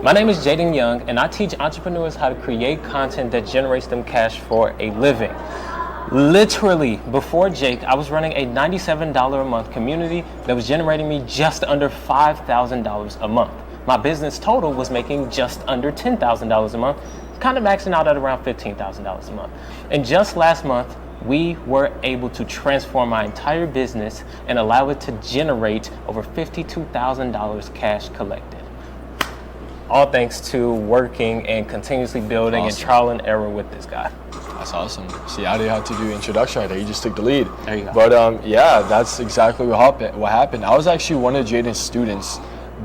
My name is Jaden Young, and I teach entrepreneurs how to create content that generates them cash for a living. Literally, before Jake, I was running a $97 a month community that was generating me just under $5,000 a month. My business total was making just under $10,000 a month, kind of maxing out at around $15,000 a month. And just last month, we were able to transform my entire business and allow it to generate over $52,000 cash collected. All thanks to working and continuously building and trial and error with this guy. That's awesome. See, I didn't have to do introduction right there. You just took the lead. There you go. But yeah, that's exactly what happened. I was actually one of Jaden's students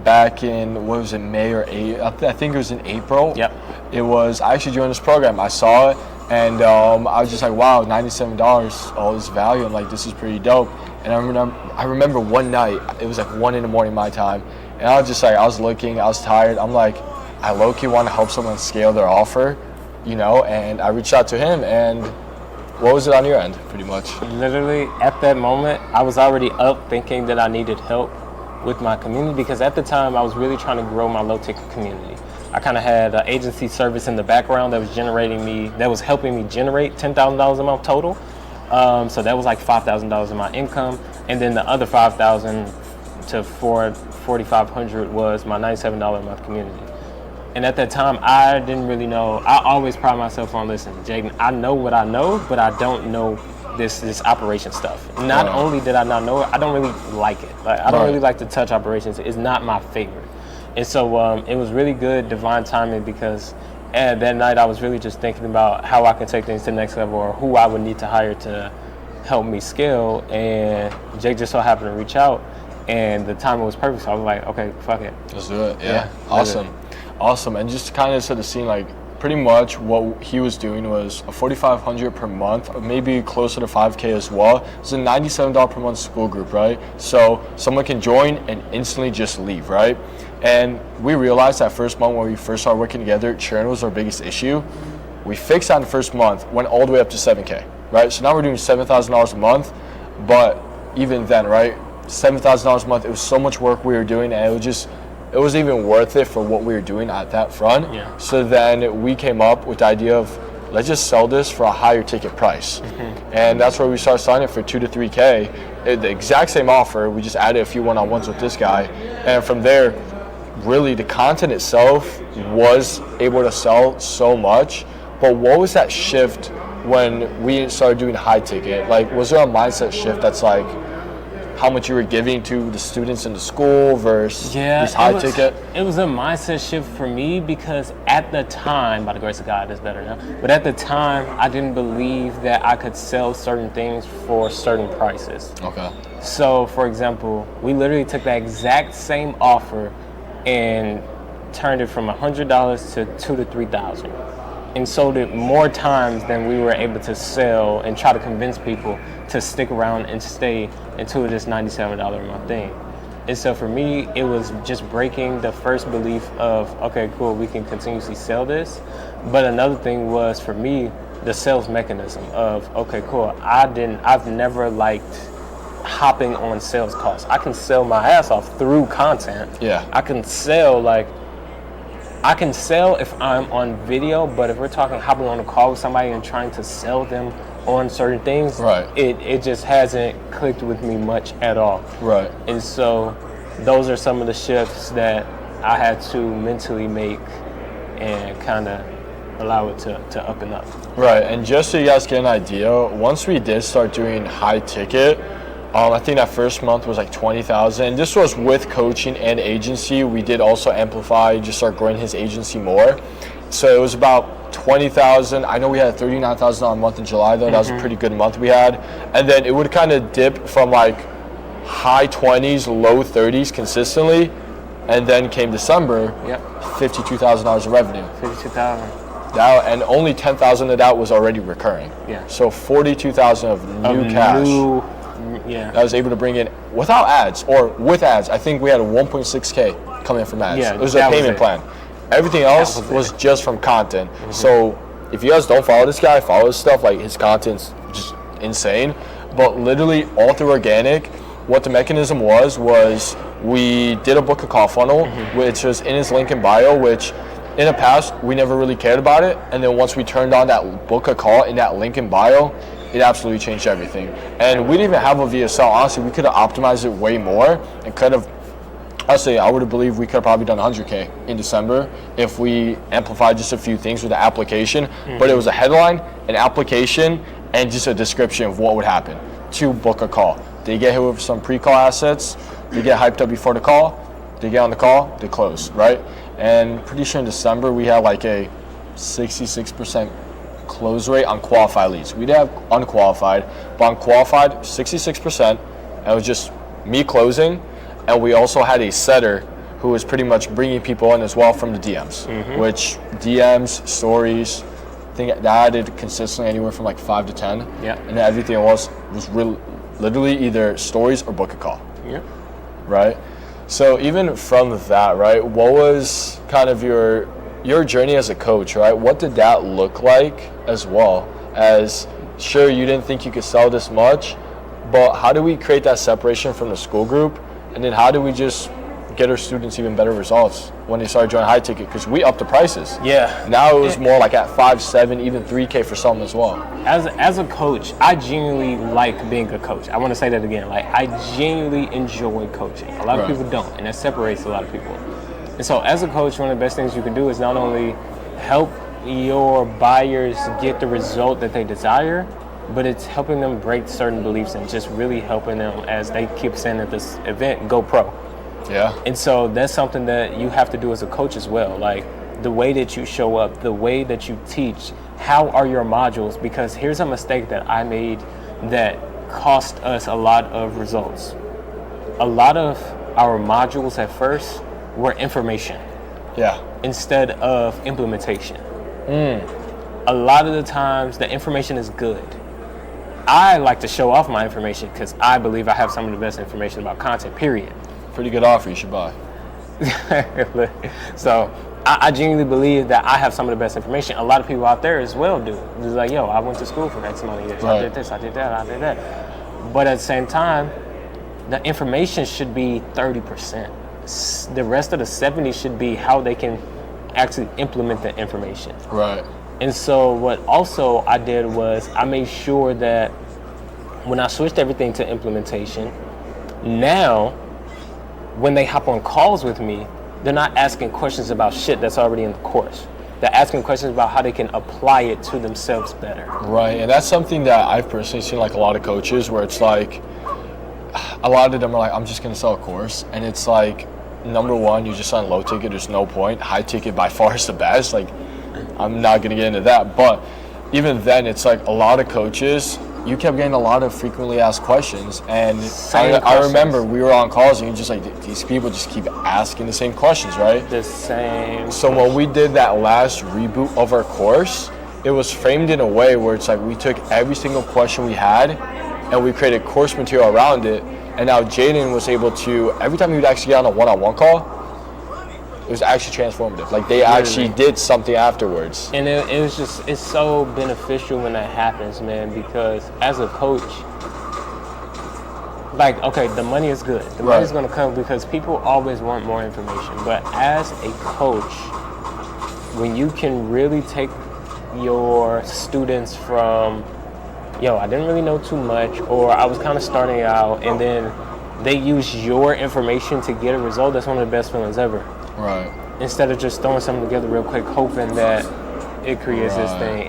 back in, what was it, May or April? I think it was in April. Yep. I actually joined this program. I saw it, and I was just like, wow, $97, all this value. I'm like, this is pretty dope. And I remember one night, it was like 1 a.m. my time, and I was just like, I was looking, I was tired. I'm like, I low-key want to help someone scale their offer, and I reached out to him. And what was it on your end, pretty much? Literally, at that moment, I was already up thinking that I needed help with my community, because at the time, I was really trying to grow my low-ticket community. I kind of had an agency service in the background that was helping me generate $10,000 a month total. So that was like $5,000 in my income. And then the other $5,000 to $4,500 was my $97 a month community. And at that time, I didn't really know. I always pride myself on, listen, Jaden, I know what I know, but I don't know this operation stuff. Not only did I not know it, I don't really like it. I don't really like to touch operations. It's not my favorite. And so it was really good, divine timing, because that night I was really just thinking about how I can take things to the next level, or who I would need to hire to help me scale. And Jake just so happened to reach out, and the timing was perfect. So I was like, okay, fuck it. Let's do it. Yeah. Awesome. And just to kind of set the scene, like, pretty much what he was doing was a $4,500 per month, or maybe closer to $5K as well. It's a $97 per month school group, right? So someone can join and instantly just leave, right? And we realized that first month when we first started working together, churn was our biggest issue. We fixed that in the first month, went all the way up to 7K, right? So now we're doing $7,000 a month, but even then, right, $7,000 a month, it was so much work we were doing, and it was even worth it for what we were doing at that front. Yeah. So then we came up with the idea of, let's just sell this for a higher ticket price. Mm-hmm. And that's where we started selling it for 2 to 3K. The exact same offer, we just added a few one-on-ones with this guy. And from there, really the content itself was able to sell so much. But what was that shift when we started doing high ticket? Like, was there a mindset shift that's like, how much you were giving to the students in the school versus these high ticket? It was a mindset shift for me, because at the time, by the grace of God, it's better now, but at the time, I didn't believe that I could sell certain things for certain prices. Okay. So, for example, we literally took that exact same offer and turned it from $100 to $2,000 to $3,000. And sold it more times than we were able to sell, and try to convince people to stick around and stay into this $97 a month thing. And so for me, it was just breaking the first belief of, okay, cool, we can continuously sell this. But another thing was, for me, the sales mechanism of, okay, cool, I've never liked hopping on sales calls. I can sell my ass off through content. Yeah. I can sell if I'm on video, but if we're talking hopping on a call with somebody and trying to sell them on certain things, right, it just hasn't clicked with me much at all. Right. And so those are some of the shifts that I had to mentally make and kind of allow it to up and up. Right. And just so you guys get an idea, once we did start doing high ticket, I think that first month was like $20,000. This was with coaching and agency. We did also amplify, just start growing his agency more. So it was about $20,000. I know we had $39,000 a month in July though. Mm-hmm. That was a pretty good month we had. And then it would kind of dip from like high 20s, low 30s consistently. And then came December, $52,000 of revenue. $52,000. And only $10,000 of that was already recurring. Yeah. So $42,000 of new cash. Yeah. I was able to bring in without ads or with ads. I think we had a 1.6K coming from ads. Yeah, it was a payment plan. Everything else was just from content. Mm-hmm. So if you guys don't follow this guy, follow his stuff. Like, his content's just insane. But literally all through organic, what the mechanism was we did a book a call funnel, which was in his link in bio, which in the past we never really cared about it. And then once we turned on that book a call in that link in bio, it absolutely changed everything. And we didn't even have a VSL. Honestly, we could have optimized it way more and could have, honestly, I would have believed we could have probably done 100K in December if we amplified just a few things with the application. But it was a headline, an application, and just a description of what would happen to book a call. They get hit with some pre-call assets, they get hyped up before the call, they get on the call, they close, right? And pretty sure in December we had like a 66% close rate on qualified leads. We did have unqualified, but on qualified, 66%. And it was just me closing, and we also had a setter who was pretty much bringing people in as well from the DMs, which DMs, stories, I think that added consistently anywhere from like 5 to 10. Yeah. And everything was really, literally either stories or book a call. Yeah. Right? So even from that, right, what was kind of your journey as a coach, right? What did that look like as well? As, sure, you didn't think you could sell this much, but how do we create that separation from the school group? And then how do we just get our students even better results when they started joining high ticket? Because we upped the prices. Yeah. Now it was more like at 5, 7, even 3K for some as well. As a coach, I genuinely like being a coach. I want to say that again. Like, I genuinely enjoy coaching. A lot of people don't, and that separates a lot of people. And so as a coach, one of the best things you can do is not only help your buyers get the result that they desire, but it's helping them break certain beliefs and just really helping them, as they keep saying at this event, go pro. Yeah. And so that's something that you have to do as a coach as well. Like, the way that you show up, the way that you teach, how are your modules? Because here's a mistake that I made that cost us a lot of results. A lot of our modules at first were information. Yeah. Instead of implementation. A lot of the times the information is good. I like to show off my information because I believe I have some of the best information about content, period. Pretty good offer, you should buy. So I genuinely believe that I have some of the best information. A lot of people out there as well do. It's like, yo, I went to school for X amount of years. I did this, I did that, I did that. But at the same time, the information should be 30%. The rest of the 70 should be how they can actually implement the information. Right. And so what also I did was I made sure that when I switched everything to implementation, now when they hop on calls with me, they're not asking questions about shit that's already in the course. They're asking questions about how they can apply it to themselves better. Right, and that's something that I've personally seen like a lot of coaches where it's like, a lot of them are like, I'm just gonna sell a course. And it's like, number one, you just on low ticket, there's no point. High ticket by far is the best. Like, I'm not gonna get into that. But even then, it's like a lot of coaches, you kept getting a lot of frequently asked questions. And I remember we were on calls and you just like, these people just keep asking the same questions, right? The same. So when we did that last reboot of our course, it was framed in a way where it's like we took every single question we had and we created course material around it. And now Jaden was able to, every time he would actually get on a one-on-one call, it was actually transformative. Like, they actually did something afterwards. And it was just, it's so beneficial when that happens, man, because as a coach, like, okay, the money is good. The money's going to come because people always want more information. But as a coach, when you can really take your students from, yo, I didn't really know too much, or I was kind of starting out, and then they use your information to get a result, that's one of the best feelings ever. Right. Instead of just throwing something together real quick, hoping that it creates this thing.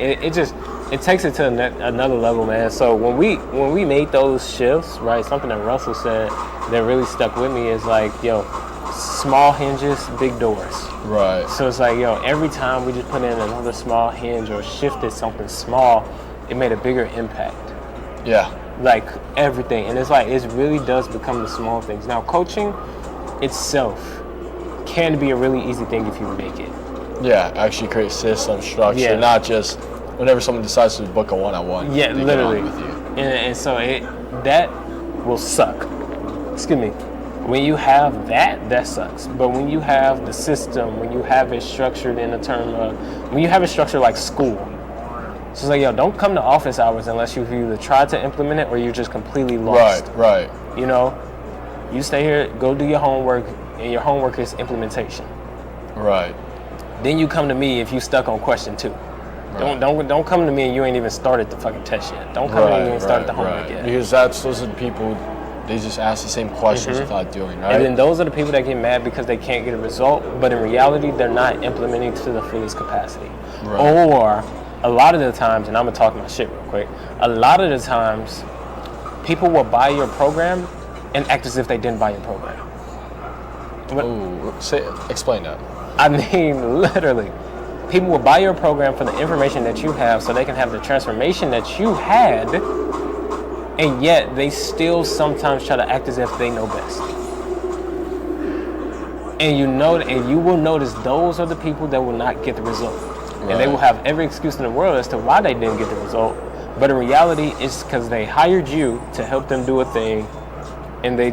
It takes it to another level, man. So when we made those shifts, right, something that Russell said that really stuck with me is like, yo, small hinges, big doors. Right. So it's like, yo, every time we just put in another small hinge or shifted something small, it made a bigger impact. Yeah. Like everything. And it's like, it really does become the small things. Now, coaching itself can be a really easy thing if you make it. Yeah, actually create system, structure, not just whenever someone decides to book a one-on-one. Yeah, literally. With you. And so that will suck. Excuse me. When you have that sucks. But when you have the system, when you have it structured in a term of, when you have it structured like school, so it's like, yo, don't come to office hours unless you've either tried to implement it or you're just completely lost. Right. You know? You stay here, go do your homework, and your homework is implementation. Right. Then you come to me if you stuck on question 2. Right. Don't come to me and you ain't even started the fucking test yet. Don't come to me and you ain't started the homework yet. Because those are the people, they just ask the same questions without doing, right? And then those are the people that get mad because they can't get a result, but in reality, they're not implementing to the fullest capacity. Right. Or a lot of the times, and I'm gonna talk my shit real quick, a lot of the times, people will buy your program and act as if they didn't buy your program. Explain that. I mean, literally. People will buy your program for the information that you have so they can have the transformation that you had, and yet they still sometimes try to act as if they know best. And you will notice those are the people that will not get the result. Right. And they will have every excuse in the world as to why they didn't get the result. But in reality, it's because they hired you to help them do a thing, and they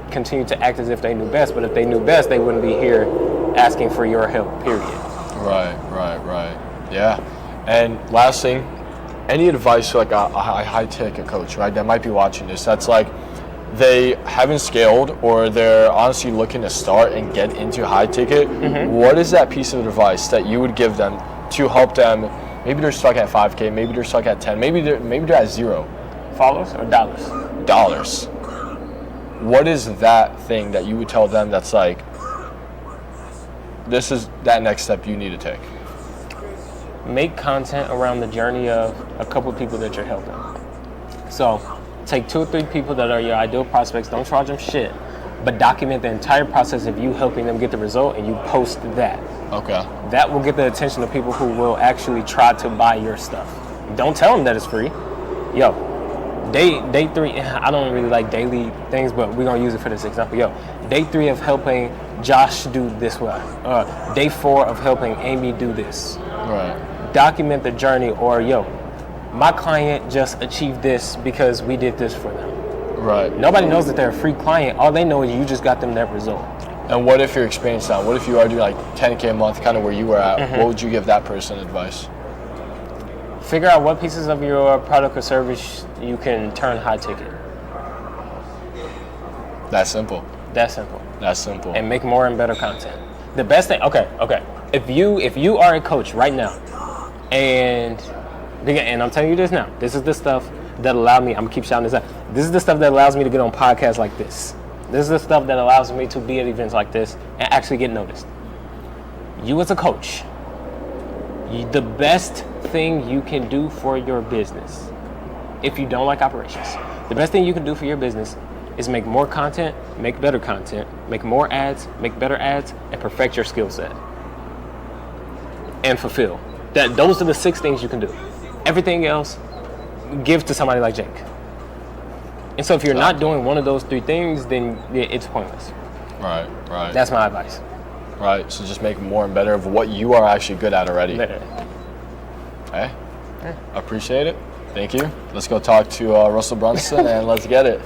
continue to act as if they knew best. But if they knew best, they wouldn't be here asking for your help, period. Right. Yeah. And last thing, any advice to like a high-tech coach, right, that might be watching this, that's like they haven't scaled or they're honestly looking to start and get into high ticket, what is that piece of advice that you would give them to help them? Maybe they're stuck at 5K, maybe they're stuck at 10, maybe they're at 0. Followers or dollars? Dollars. What is that thing that you would tell them that's like, this is that next step you need to take? Make content around the journey of a couple of people that you're helping. So take 2 or 3 people that are your ideal prospects, don't charge them shit, but document the entire process of you helping them get the result and you post that. Okay. That will get the attention of people who will actually try to buy your stuff. Don't tell them that it's free. Yo, day 3, I don't really like daily things, but we're gonna use it for this example. Yo, day 3 of helping Josh do this way. Day 4 of helping Amy do this. Right. Document the journey, or yo, my client just achieved this because we did this for them. Right. Nobody knows that they're a free client. All they know is you just got them that result. And what if you're experienced now? What if you are doing like 10K a month, kind of where you were at? What would you give that person advice? Figure out what pieces of your product or service you can turn high ticket. That's simple. That's simple. That's simple. And make more and better content. The best thing, okay. If you are a coach right now, and I'm telling you this now, this is the stuff that allowed me, I'm gonna keep shouting this out. This is the stuff that allows me to get on podcasts like this. This is the stuff that allows me to be at events like this and actually get noticed. You as a coach, the best thing you can do for your business, if you don't like operations, the best thing you can do for your business is make more content, make better content, make more ads, make better ads, and perfect your skill set. And fulfill. Those are the 6 things you can do. Everything else, give to somebody like Jake. And so if you're not doing one of those 3 things, then it's pointless. Right. That's my advice. Right, so just make more and better of what you are actually good at already. Better. Hey, appreciate it. Thank you. Let's go talk to Russell Brunson and let's get it.